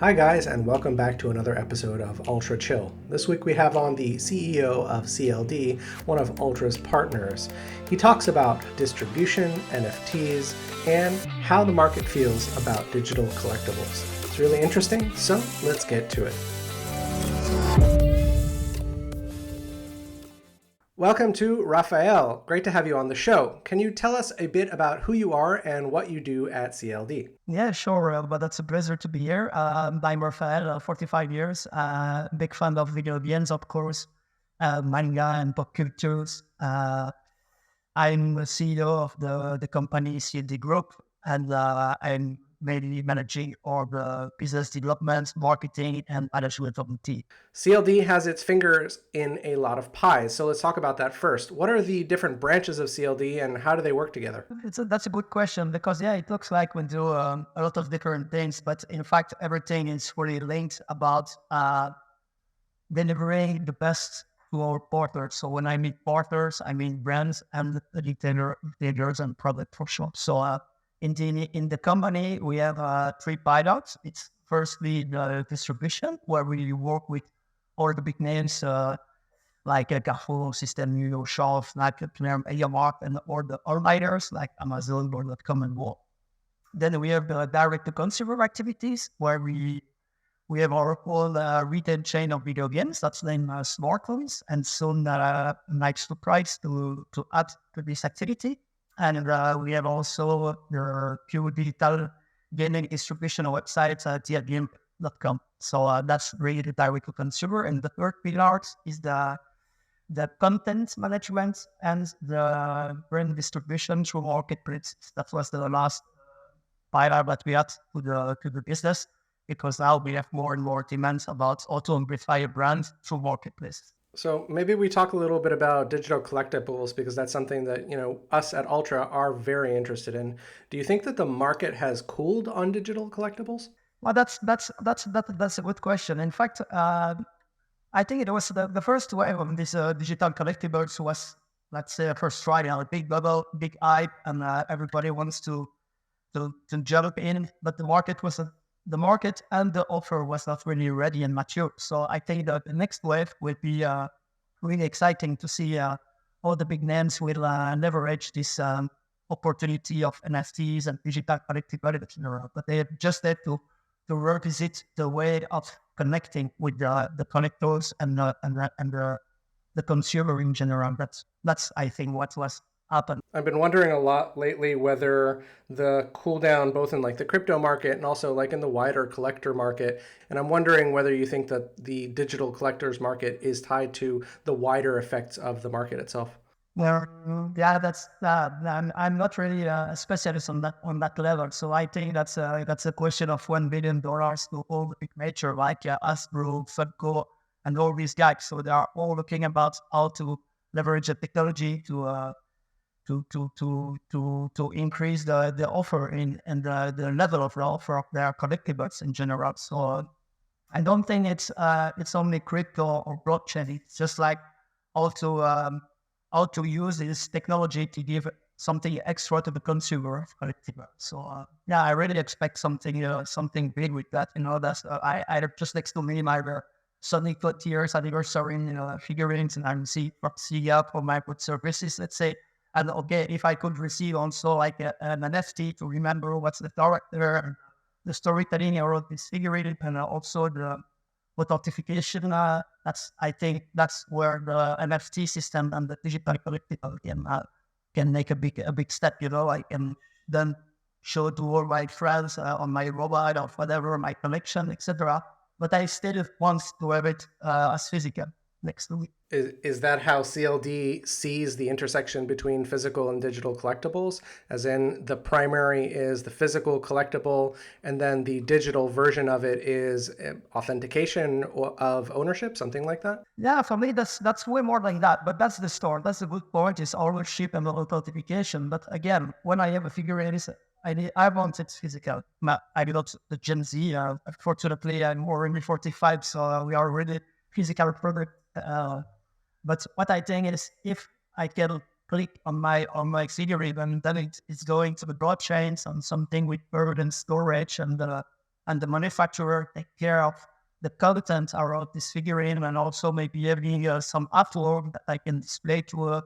Hi, guys, and welcome back to another episode of Ultra Chill. This week we have on the CEO of CLD, one of Ultra's partners. He talks about distribution, NFTs, and how the market feels about digital collectibles. It's really interesting, so let's get to it. Welcome to Raphael. Great to have you on the show. Can you tell us a bit about who you are and what you do at CLD? Yeah, sure. But it's a pleasure to be here. I'm Raphael, 45 years. Big fan of video games, of course, manga and pop cultures. I'm the CEO of the company CLD Group, and I'm mainly managing all the business development, marketing, and management of the team. CLD has its fingers in a lot of pies, so let's talk about that first. What are the different branches of CLD and how do they work together? That's a good question because, yeah, it looks like we do a lot of different things, but in fact, everything is really linked about delivering the best to our partners. So when I mean partners, I mean brands and retailers and product for sure. So in the company, we have three pilots. It's firstly the distribution, where we work with all the big names like Carrefour, System U, Shelf, like MediaMarkt, and all the all-nighters like Amazon, Board.com, and more. Then we have the direct-to-consumer activities, where we have our whole retail chain of video games that's named Smartphones, and soon nice surprise to add to this activity. And we have also the pure digital gaming distribution website at diagame.com. So that's really the direct to consumer. And the third pillar is the content management and the brand distribution through marketplaces. That was the last pillar that we had to the business, because now we have more and more demands about how to amplify a brand through marketplaces. So maybe we talk a little bit about digital collectibles because that's something that, us at Ultra are very interested in. Do you think that the market has cooled on digital collectibles? Well, that's a good question. In fact, I think it was the first wave of this digital collectibles was, let's say, first Friday, a big bubble, big hype, and everybody wants to jump in, but the market and the offer was not really ready and mature. So I think that the next wave will be really exciting to see how the big names will leverage this opportunity of NFTs and digital collectibles. But they just have to revisit the way of connecting with the collectors and the consumer in general. That's I think what was happened. I've been wondering a lot lately whether the cool down, both in like the crypto market and also like in the wider collector market. And I'm wondering whether you think that the digital collectors market is tied to the wider effects of the market itself. Well, yeah, that's I'm not really a specialist on that level. So I think that's a question of $1 billion to all the big major like Hasbro, Funko, and all these guys. So they are all looking about how to leverage the technology to increase the offer and the level of the offer of their collectibles in general. So I don't think it's only crypto or blockchain. It's just like how to use this technology to give something extra to the consumer of collectibles. So yeah, I really expect something big with that. That's I just next to me my Sonic 20 years anniversary figurines, and I'm see up for my good services, let's say. And okay, if I could receive also like an NFT to remember what's the character and the storytelling around this figurine, and also the authentication, I think that's where the NFT system and the digital collectible can make a big step. I can then show to all my friends on my mobile or whatever, my collection, etc. But I still want to have it as physical next to me. Is that how CLD sees the intersection between physical and digital collectibles? As in, the primary is the physical collectible, and then the digital version of it is authentication of ownership, something like that? Yeah, for me, that's way more like that. But that's the store. That's the good point. Is ownership and authentication. But again, when I have a figurine, I want it physical. I'm not the Gen Z. Fortunately, I'm already 45, so we are really physical product. But what I think is, if I can click on my figurine, and then it's going to the blockchains and something with permanent storage and and the manufacturer take care of the content around this figurine, and also maybe having some artwork that I can display to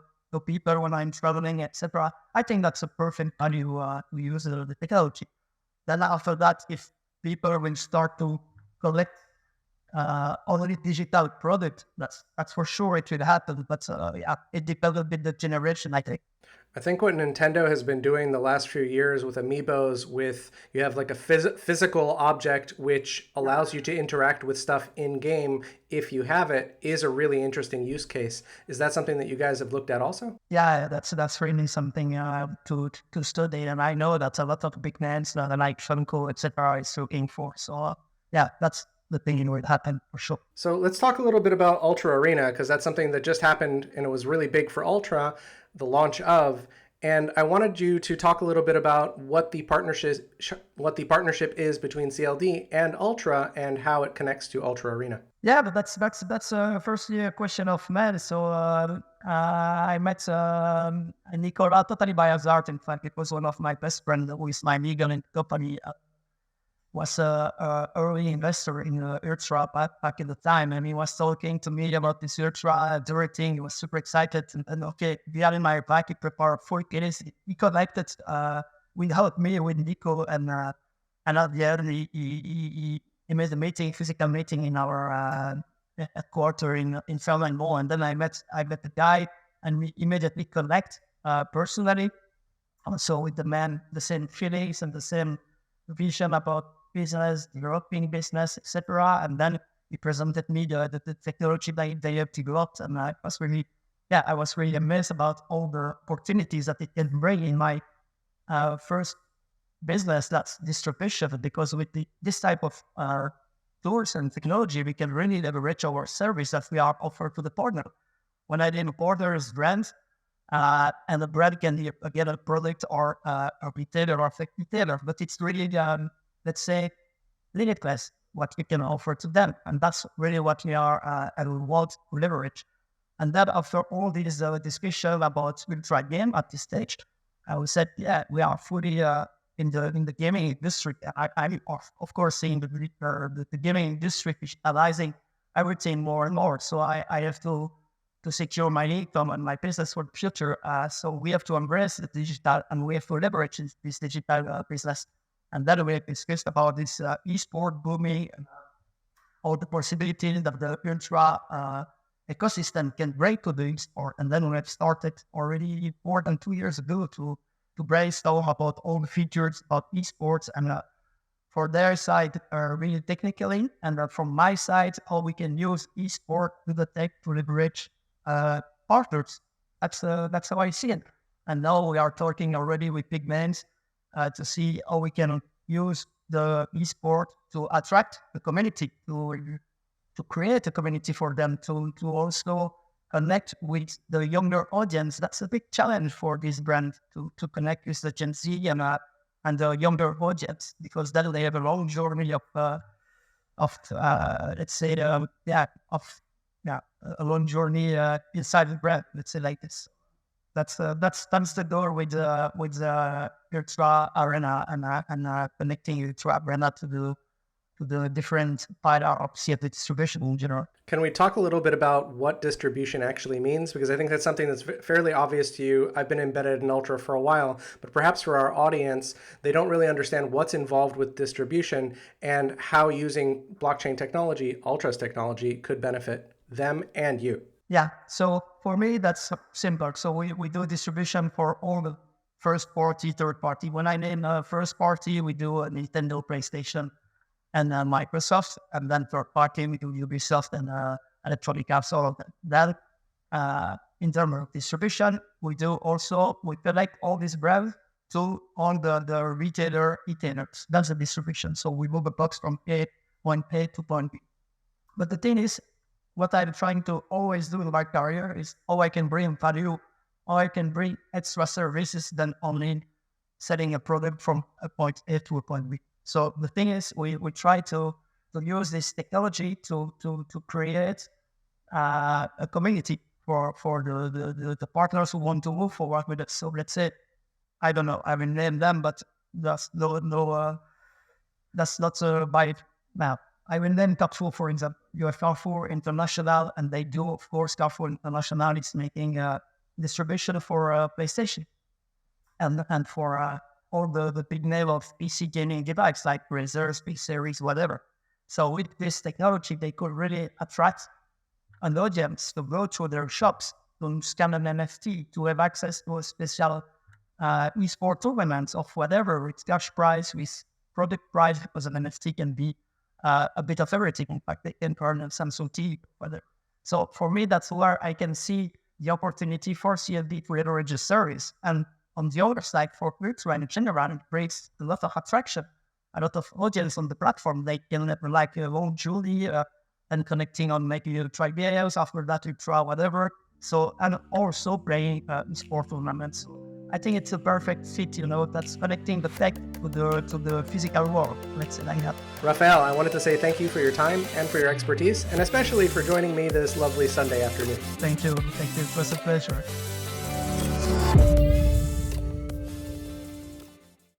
people when I'm traveling, etc. I think that's a perfect value to use the technology. Then after that, if people will start to collect only digital product, that's for sure it will happen. But yeah, it depends a bit the generation, I think. I think what Nintendo has been doing the last few years with amiibos, with you have like a physical object which allows you to interact with stuff in game if you have it, is a really interesting use case. Is that something that you guys have looked at also? Yeah, that's really something to study, and I know that a lot of big names like Funko, etc., is looking for. So yeah, that's the thing would happen for sure. So let's talk a little bit about Ultra Arena, because that's something that just happened and it was really big for Ultra, the launch of. And I wanted you to talk a little bit about what the partnership is between CLD and Ultra and how it connects to Ultra Arena. Yeah, but that's firstly a question of men. So I met Nicola totally by hazard. In fact, it was one of my best friends who is my legal in company. Was a early investor in Ultra back in the time, and he was talking to me about this Ultra thing. He was super excited, and okay, we had in my bike, he prepared 4 case. He connected without me with Nico, and at the end he made a meeting, physical meeting in our headquarters in Fairmont Mall, and then I met the guy, and we immediately connect personally. Also with the man, the same feelings and the same vision about business, developing business, etc. And then he presented me the technology they have developed, and I was really amazed about all the opportunities that it can bring in my first business, that's distribution. Because with this type of tools and technology, we can really leverage our service that we are offered to the partner. When I did partners brand, and the brand can be again a product or a retailer or a retailer, but it's really let's say limitless what we can offer to them, and that's really what we are and we want to leverage. And then after all this discussion about Ultra game at this stage, I said, yeah, we are fully in the gaming industry. I'm of course seeing the gaming industry digitalizing everything more and more. So I have to secure my income and my business for the future. So we have to embrace the digital, and we have to leverage this digital business. And then we have discussed about this esport booming and all the possibilities that the Ultra ecosystem can bring to the esport. And then we have started already more than 2 years ago to brainstorm about all the features about esports, and for their side, really technically, and from my side, how we can use esport to the tech to leverage partners. That's how I see it. And now we are talking already with big names to see how we can use the esport to attract the community, to create a community for them, to also connect with the younger audience. That's a big challenge for this brand to connect with the Gen Z and the younger audience, because then they have a long journey of let's say a long journey inside the brand. Let's say like this. That's the door with Ultra Arena and connecting Ultra Arena to the different part of CLD distribution in general. Can we talk a little bit about what distribution actually means? Because I think that's something that's fairly obvious to you. I've been embedded in Ultra for a while, but perhaps for our audience, they don't really understand what's involved with distribution and how using blockchain technology, Ultra's technology, could benefit them and you. Yeah, so for me, that's simple. So we do distribution for all the first party, third party. When I name first party, we do Nintendo, PlayStation, and Microsoft. And then third party, we do Ubisoft and Electronic Arts. All of that. In terms of distribution, we collect all these brands to all the retailers. That's the distribution. So we move a box from point A to point B. But the thing is, what I'm trying to always do in my career is how I can bring value, how I can bring extra services than only selling a product from a point A to a point B. So the thing is, we try to use this technology to create a community for the partners who want to move forward with it. So let's say, I don't know, I will name them, but there's no that's not by now. I will name Carrefour, for example. You have Carrefour International, and they do, of course, Carrefour International is making distribution for PlayStation and for all the big name of PC gaming device like Razers, P Series, whatever. So with this technology, they could really attract an audience to go to their shops, to scan an NFT, to have access to a special esport tournaments of whatever, with cash prize, with product prize, because an NFT can be a bit of everything. In fact, they can earn Samsung TV, whatever. So for me, that's where I can see the opportunity for CLD to leverage a service. And on the other side, for virtual in general, it brings a lot of attraction, a lot of audience on the platform. They can have like a own Julie and connecting on maybe you try videos, after that you try whatever. So, and also playing sport tournaments. I think it's a perfect fit, that's connecting the tech to the physical world. Let's say like that. Raphael, I wanted to say thank you for your time and for your expertise, and especially for joining me this lovely Sunday afternoon. Thank you. It was a pleasure.